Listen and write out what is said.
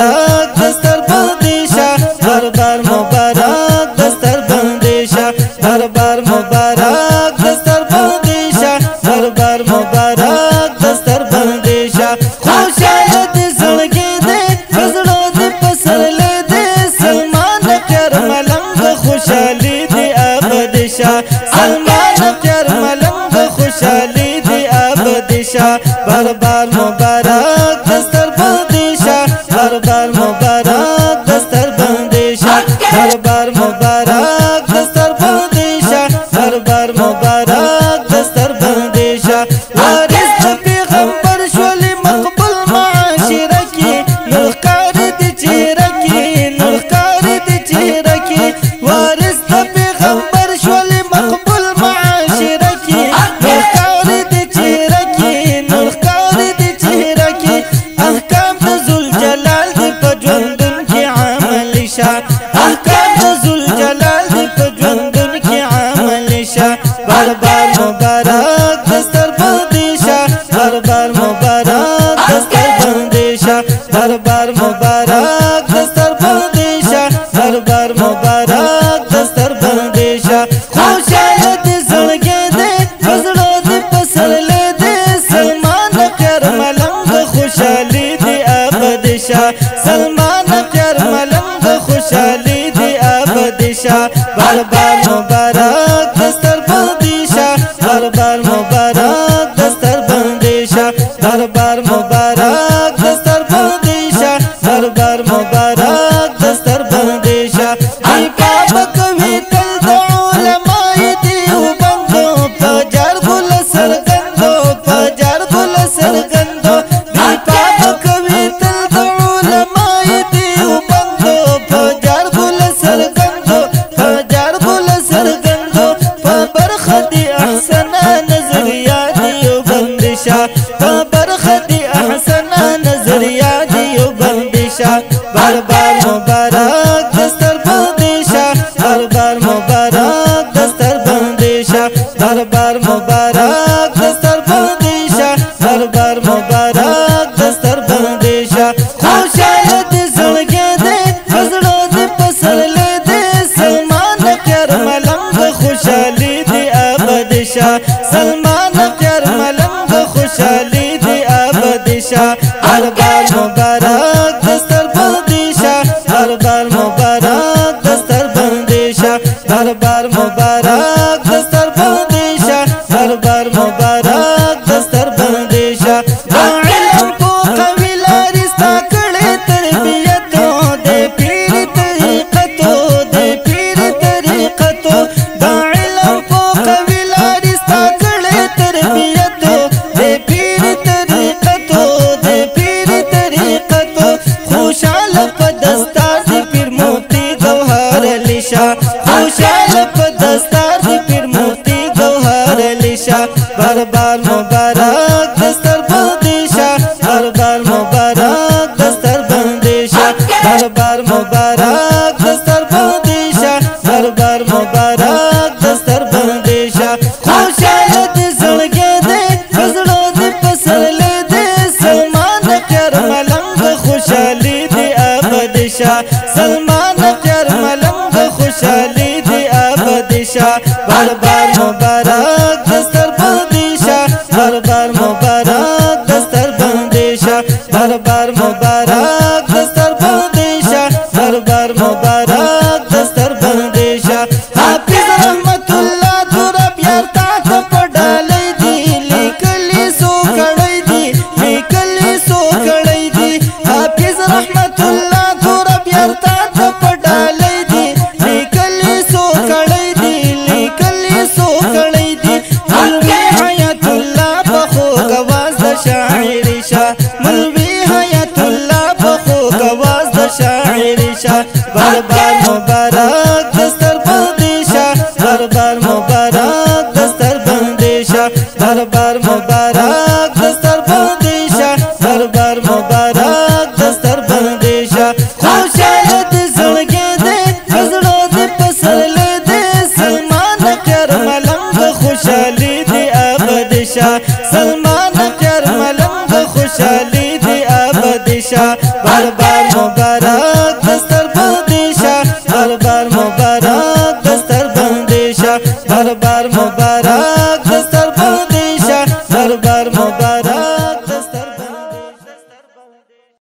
مبارک دستر بندیشا دربار مبارک دستر بندیشا دربار مبارک دستر بندیشا دربار مبارک دستر بندیشا خوشاله دې زړګي دې زړه دې پسرلې دې سلمان خیر ملنګ خوشالي دې ابدشا سلمان خیر ملنګ خوشالي دې ابدشا دربار مبارک دستر بندیشا دربار مبارک دستر بندیشا دربار مبارک دستر بندیشا دربار مبارک دستر بندیشا وارث د پیغمبر شولې مقبول معاشره کې نور کار دې چیرې کې نور کار دې چیرې کې وارث د پیغمبر شولې مقبول معاشره کې نور کار دې چیرې کې نور کار دې چیرې کې احکام د ذوالجلال دې په ژوندون کې عمل شه احکام د ذوالجلال دې په ژوندون کې عمل شه دربار مبارک دستر بندیشا دربار مبارک دستر بندیشا دربار مبارک دستر بندیشا دربار مبارک دستر بندیشا خوشاله دې زړګي دې زړه دې پسرلې دې سلمان خیر ملنګ خوشالي دې ابدشا سلمان خیر ملنګ خوشالي دې ابدشا دربار مبارک دستر بندیشا دربار مبارک دستر بندیشا دربار مبارک دستر بندیشا دربار مبارک دستر بندیشا ای بابا کوي تل د علماء دیو بندو پجار ګل سرګندو پجار ګل سرګندو ای بابا کوي تل د علماء دیو بندو پجار ګل سرګندو پجار ګل سرګندو په برخه دی احسن نظریات یو بندشا په برخه دی احسن نظریات یو بندشا دربار مبارک دستر بندشا دربار مبارک دستر بندشا دربار مبارک دستر بندشا دربار مبارک دستر بندشا خوشاله دې زړګي دې زړه دې پسرلې دې سلمان خیر ملنګ خوشالي دې ابدشا سلمان خیر ملنګ خوشالي دې ابدشا دربار مبارک دستر بندشا دربار مبارک دستر بندشا دربار مبارک دستر بندشا دربار مبارک دستر بندشا علم کو قوی لاري ستا کړې تربیتو دې پیر طریقتو دې پیر طریقتو دا علم کو قوی لاري ستا کړې تربیتو دې پیر طریقتو دې پیر طریقتو خوشاله په دستار دې پیر موتی گوهر لیشا خوشاله په دستار دې پیر موتی گوهر لیشا دربار مبارک دستر بندیشا دربار مبارک دستر بندیشا دربار مبارک دستر بندیشا دربار مبارک دستر بندیشا خوشاله دې زړګي دې زړه دې پسرلې دې سلمان خیر ملنګ خوشالي دې ابدشا سلمان خیر ملنګ خوشالي دې ابدشا دربار مبارک دستر بندیشا دربار مبارک دستر بندیشا دربار مبارک دستر بندیشا دربار مبارک دستر بندیشا حافظ رحمت الله درب یار تا ته پډالې دي لیکلي سو کړې دي لیکلي سو کړې دي حافظ رحمت الله درب یار تا ته پډالې دي لیکلي سو کړې دي لیکلي سو کړې دي مولوی حیات الله بخو گواز د شاعر شاه مولوی حیات الله بخو گواز د شاعر شاه دربار مبارک دستر بندیشا دربار مبارک دستر بندیشا دربار مبارک دستر بندیشا دربار مبارک دستر بندیشا خوشاله دې زړګي دې زړه دې پسرلې دې سلمان خیر ملنګ خوشالي دې ابدشا سلمان خیر ملنګ خوشالي دې ابدشا دربار مبارک دستر بندیشا دربار مبارک دستر بندیشا دربار مبارک